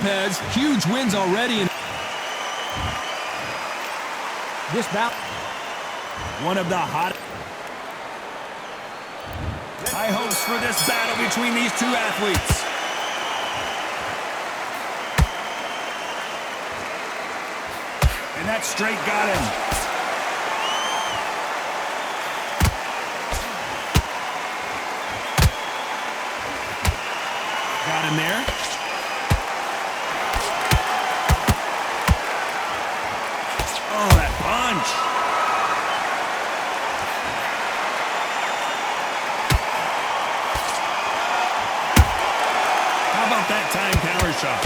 Lopez, huge wins already. This bout, one of the hot. High hopes for this battle between these two athletes. And that straight got him. Got him there. Oh, that punch. How about that time counter shot?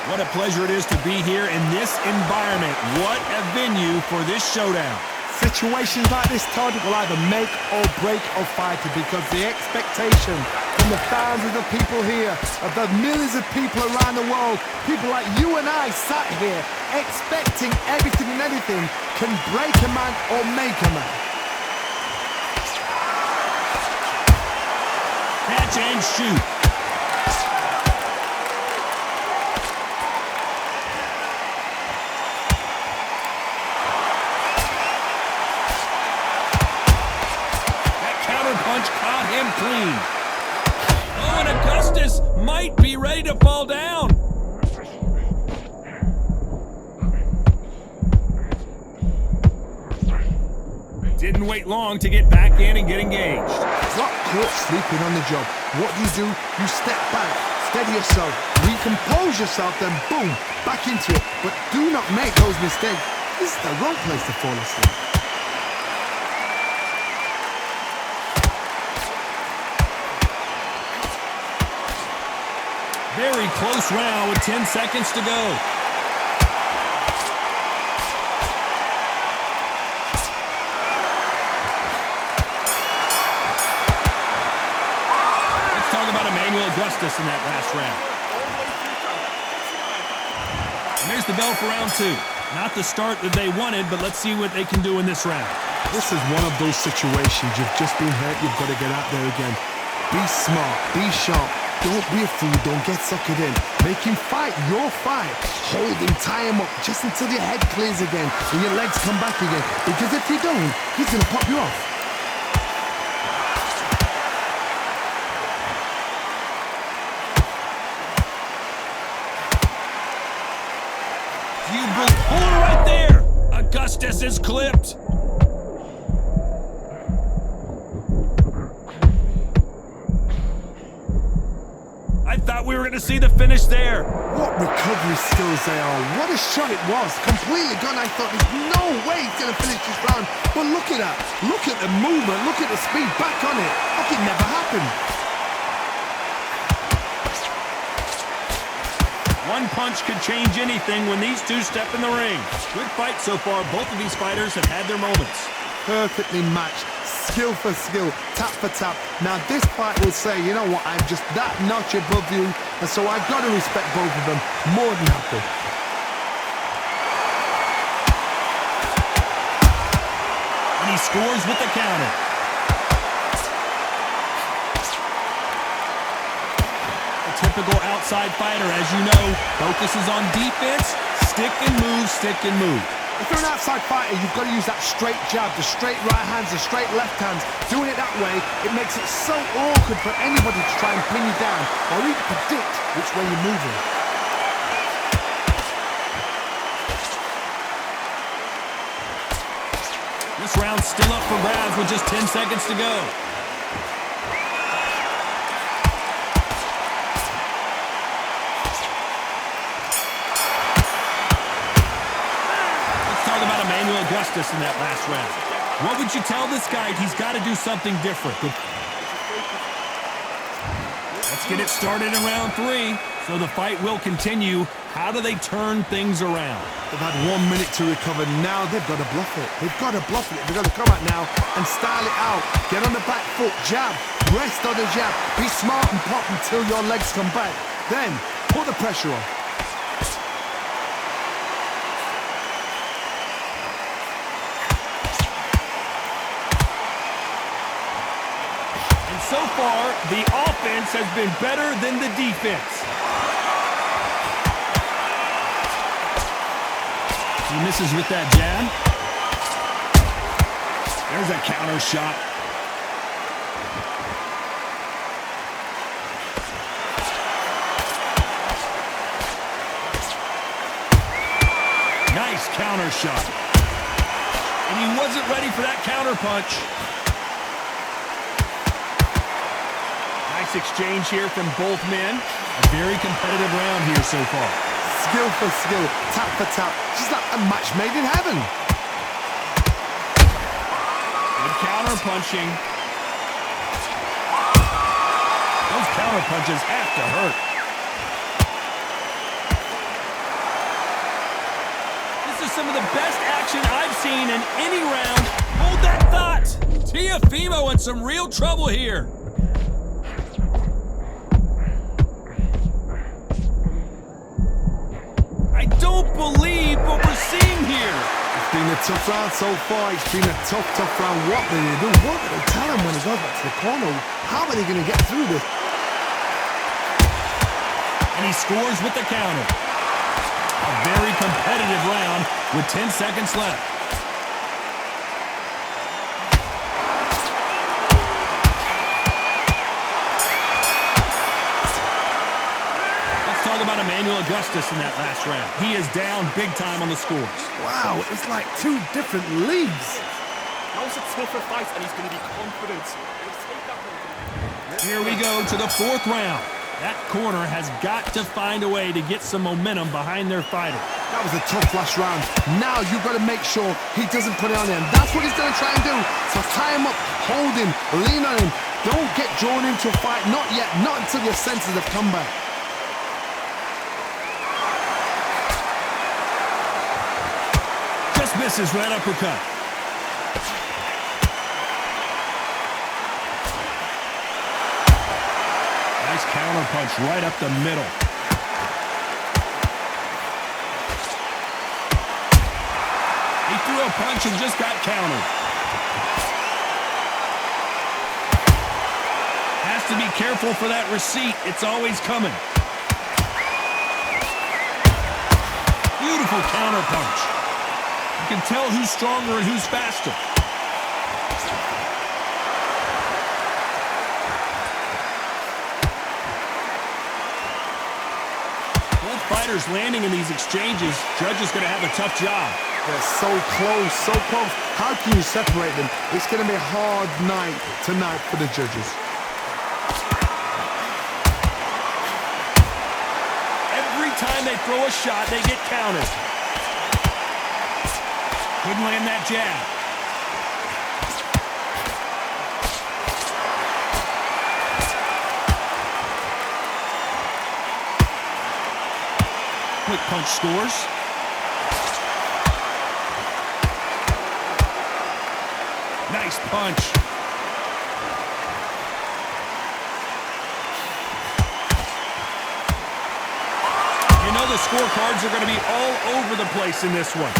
What a pleasure it is to be here in this environment. What a venue for this showdown. Situations like this, Todd, will either make or break a fighter because the expectation from the thousands of people here, of the millions of people around the world, people like you and I sat here expecting everything and anything can break a man or make a man. Catch and shoot. Caught him clean. Oh, and Augustus might be ready to fall down. Didn't wait long to get back in and get engaged. Got caught sleeping on the job. What do? You step back, steady yourself, recompose yourself, then boom, back into it. But do not make those mistakes. This is the wrong place to fall asleep. Very close round with 10 seconds to go. Let's talk about Emmanuel Augustus in that last round. And there's the bell for round two. Not the start that they wanted, but let's see what they can do in this round. This is one of those situations. You've just been hurt. You've got to get out there again. Be smart. Be sharp. Don't be a fool, don't get suckered in. Make him fight your fight. Hold him, tie him up, just until your head clears again and your legs come back again. Because if you don't, he's gonna pop you off. You pull it right there. Augustus is clipped. Thought we were going to see the finish there. What recovery skills they are. What a shot it was. Completely gone. I thought there's no way he's going to finish this round. But look at that. Look at the movement. Look at the speed. Back on it. Like it never happened. One punch could change anything when these two step in the ring. Good fight so far. Both of these fighters have had their moments. Perfectly matched. Skill for skill, tap for tap. Now this fight will say, you know what, I'm just that notch above you, and so I've got to respect both of them. More than happy. And he scores with the counter. A typical outside fighter, as you know, focuses on defense, stick and move, stick and move. If you're an outside fighter, you've got to use that straight jab, the straight right hands, the straight left hands. Doing it that way, it makes it so awkward for anybody to try and pin you down or even predict which way you're moving. This round's still up for grabs with just 10 seconds to go. Emmanuel Augustus in that last round. What would you tell this guy? He's got to do something different. Let's get it started in round three. So the fight will continue. How do they turn things around? They've had 1 minute to recover. Now they've got to bluff it. They've got to bluff it. They've got to come out now and style it out. Get on the back foot, jab, rest on the jab. Be smart and pop until your legs come back. Then put the pressure on. So far, the offense has been better than the defense. He misses with that jab. There's a counter shot. Nice counter shot. And he wasn't ready for that counter punch. Nice exchange here from both men. A very competitive round here so far. Skill for skill, tap for tap. She's like a match made in heaven. Good counter punching. Those counter punches have to hurt. This is some of the best action I've seen in any round. Hold that thought. Teofimo in some real trouble here. I don't believe what we're seeing here. It's been a tough round so far. It's been a tough round. What will they do? What will they tell him when he goes back to the corner? How are they going to get through this? And he scores with the counter. A very competitive round with 10 seconds left. Let's talk about Emmanuel Augustus in that last round. He is down big time on the scores. Wow, it's like two different leagues. That was a tougher fight, and he's going to be confident. Here we go to the fourth round. That corner has got to find a way to get some momentum behind their fighter. That was a tough last round. Now you've got to make sure he doesn't put it on him. That's what he's going to try and do. So tie him up, hold him, lean on him. Don't get drawn into a fight. Not yet. Not until your senses have come back. Just misses with that uppercut. Nice counter punch right up the middle. He threw a punch and just got countered. Has to be careful for that receipt. It's always coming. Beautiful counter punch. You can tell who's stronger and who's faster. Both fighters landing in these exchanges. Judge is going to have a tough job. They're so close, so close. How can you separate them? It's going to be a hard night tonight for the judges. Every time they throw a shot, they get countered. Couldn't land that jab. Quick punch scores. Nice punch. You know the scorecards are going to be all over the place in this one.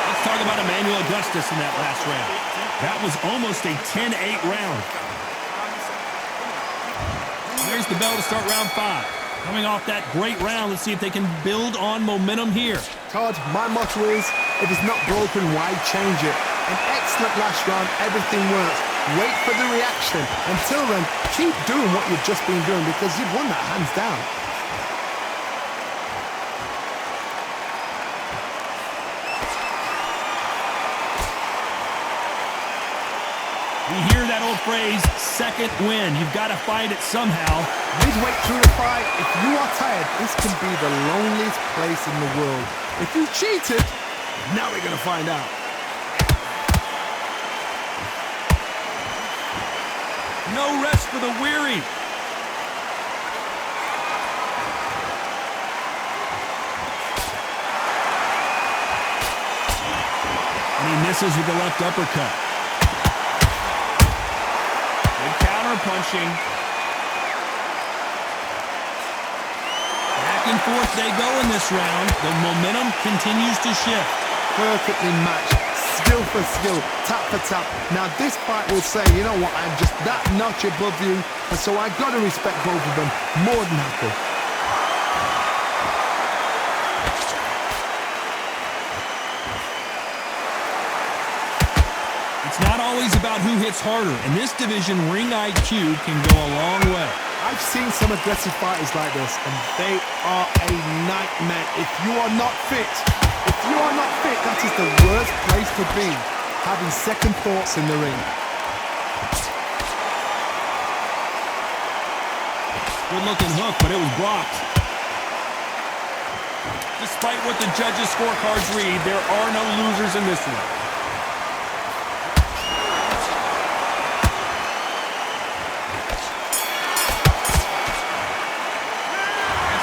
Let's talk about Emmanuel Augustus in that last round. That was almost a 10-8 round. There's the bell to start round 5. Coming off that great round, let's see if they can build on momentum here. Todd, my motto is, if it's not broken, why change it? An excellent last round, everything works. Wait for the reaction. Until then, keep doing what you've just been doing because you've won that hands down. We hear that old phrase, second win. You've got to fight it somehow. Midway through the fight, if you are tired, this can be the loneliest place in the world. If you cheated, now we're going to find out. No rest for the weary. And he misses with the left uppercut. Good counter punching. Back and forth they go in this round. The momentum continues to shift. Perfectly matched. Skill for skill, tap for tap. Now this fight will say, you know what, I'm just that notch above you, and so I gotta respect both of them more than happy. It's not always about who hits harder. In this division, ring IQ can go a long way. I've seen some aggressive fighters like this, and they are a nightmare. If you are not fit, that is the worst place to be, having second thoughts in the ring. Good-looking hook, but it was blocked. Despite what the judges' scorecards read, there are no losers in this one.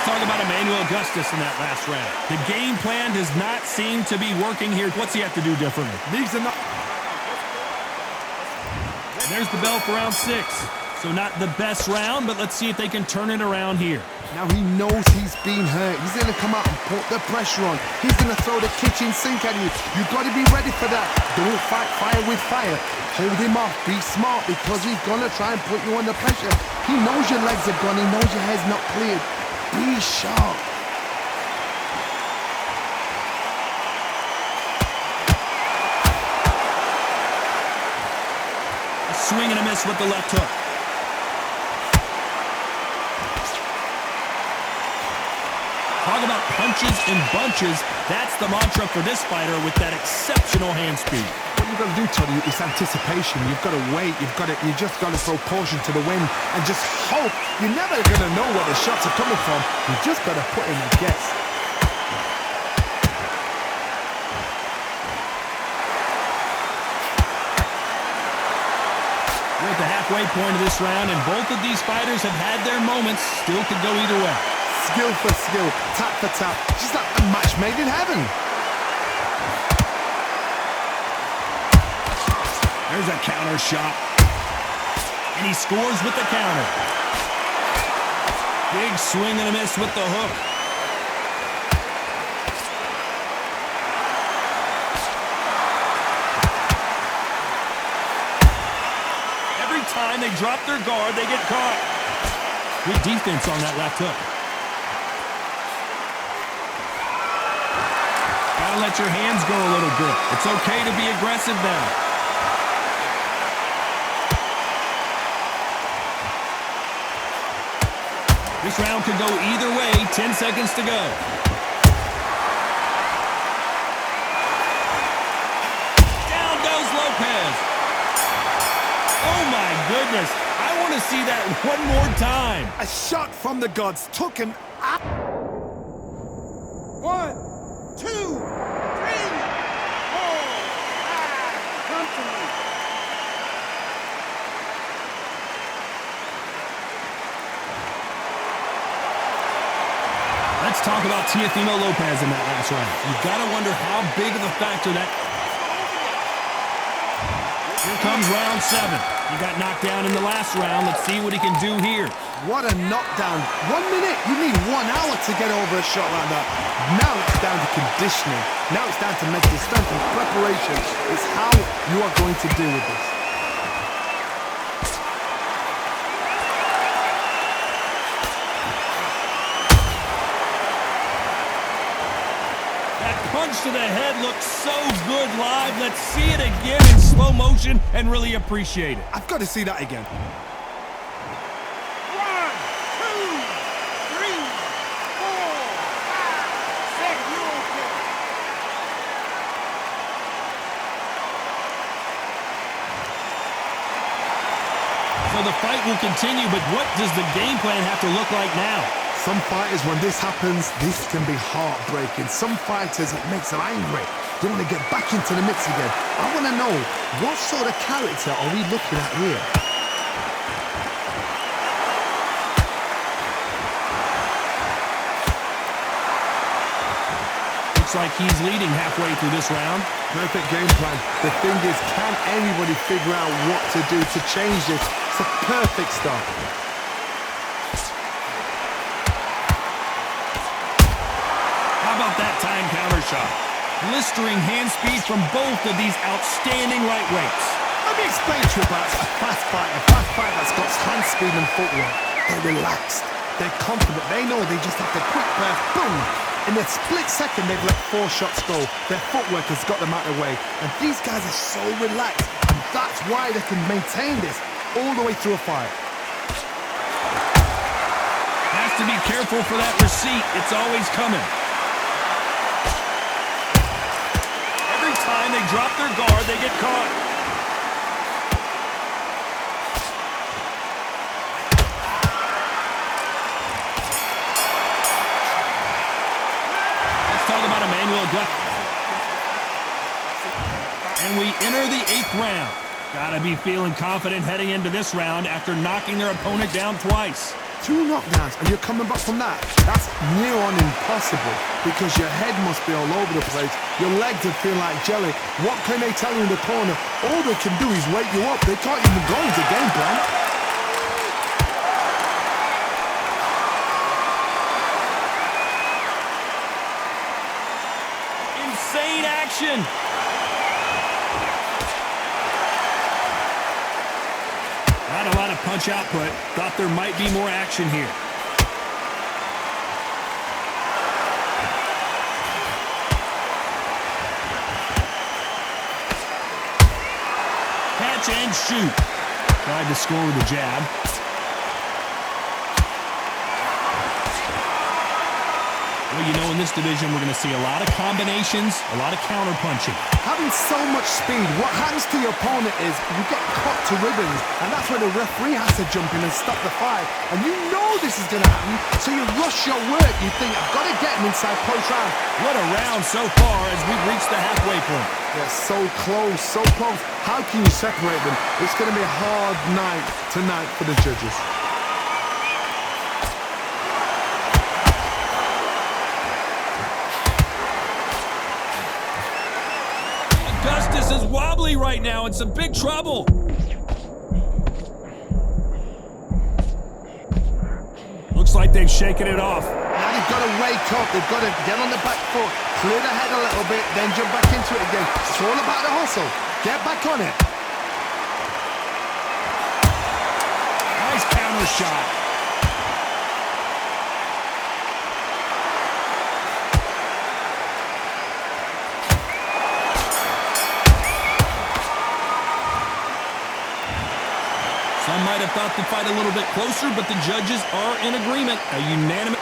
Talk about Emmanuel Augustus in that last round. The game plan does not seem to be working here. What's he have to do differently? These are not... And there's the bell for round 6. So not the best round, but let's see if they can turn it around here. Now he knows he's been hurt. He's going to come out and put the pressure on. He's going to throw the kitchen sink at you. You've got to be ready for that. Don't fight fire with fire. Hold him off. Be smart, because he's going to try and put you under pressure. He knows your legs are gone. He knows your head's not cleared. Be sharp. A swing and a miss with the left hook. Talk about punches and bunches. That's the mantra for this fighter with that exceptional hand speed. What you've got to do, Tony, is anticipation. You've got to wait. You just got to throw caution to the wind and just hope. You're never going to know where the shots are coming from. You just got to put in a guess. We're at the halfway point of this round, and both of these fighters have had their moments. Still could go either way. Skill for skill, tap for tap. Just like a match made in heaven. There's a counter shot. And he scores with the counter. Big swing and a miss with the hook. Every time they drop their guard, they get caught. Good defense on that left hook. Gotta let your hands go a little bit. It's okay to be aggressive now. This round could go either way. 10 seconds to go. Down goes Lopez. Oh, my goodness. I want to see that one more time. A shot from the gods took him out. 1, 2, 3, 4, 5. Come to me. Let's talk about Teofimo Lopez in that last round. You've got to wonder how big of a factor that... Here comes round 7. He got knocked down in the last round. Let's see what he can do here. What a knockdown. 1 minute. You need 1 hour to get over a shot like that. Now it's down to conditioning. Now it's down to mental strength and preparation. It's how you are going to deal with this. Punch to the head looks so good live. Let's see it again in slow motion and really appreciate it. I've got to see that again. 1, 2, 3, 4, 5, 6. You're okay. So the fight will continue, but what does the game plan have to look like now? Some fighters, when this happens, this can be heartbreaking. Some fighters, it makes them angry. They want to get back into the mix again. I want to know, what sort of character are we looking at here? Looks like he's leading halfway through this round. Perfect game plan. The thing is, can anybody figure out what to do to change this? It's a perfect start. How about that time counter shot? Blistering hand speed from both of these outstanding lightweights. Let me explain to you about a fast fighter that's got hand speed and footwork. They're relaxed, they're confident, they know they just have to quick burst, boom! In a split second, they've let 4 shots go. Their footwork has got them out of the way. And these guys are so relaxed, and that's why they can maintain this all the way through a fight. Has to be careful for that receipt. It's always coming. Every time they drop their guard, they get caught. Let's talk about Emmanuel Gut. And we enter the 8th round. Gotta be feeling confident heading into this round after knocking their opponent down twice. 2 knockdowns and you're coming back from that. That's near on impossible because your head must be all over the place. Your legs would feel like jelly. What can they tell you in the corner? All they can do is wake you up. They can't even go into game plan. Insane action. Not a lot of punch output. Thought there might be more action here. Catch and shoot. Tried to score with a jab. Well, you know, in this division, we're going to see a lot of combinations, a lot of counter-punching. Having so much speed, what happens to your opponent is you get cut to ribbons, and that's where the referee has to jump in and stop the fight. And you know this is going to happen, so you rush your work. You think, I've got to get him inside post-round. What a round so far as we've reached the halfway point. They're so close, so close. How can you separate them? It's going to be a hard night tonight for the judges. Augustus is wobbly right now in some big trouble. Looks like they've shaken it off. Now they've got to wake up. They've got to get on the back foot, clear the head a little bit, then jump back into it again. It's all about the hustle. Get back on it. Nice counter shot. Some might have thought the fight a little bit closer, but the judges are in agreement. A unanimous...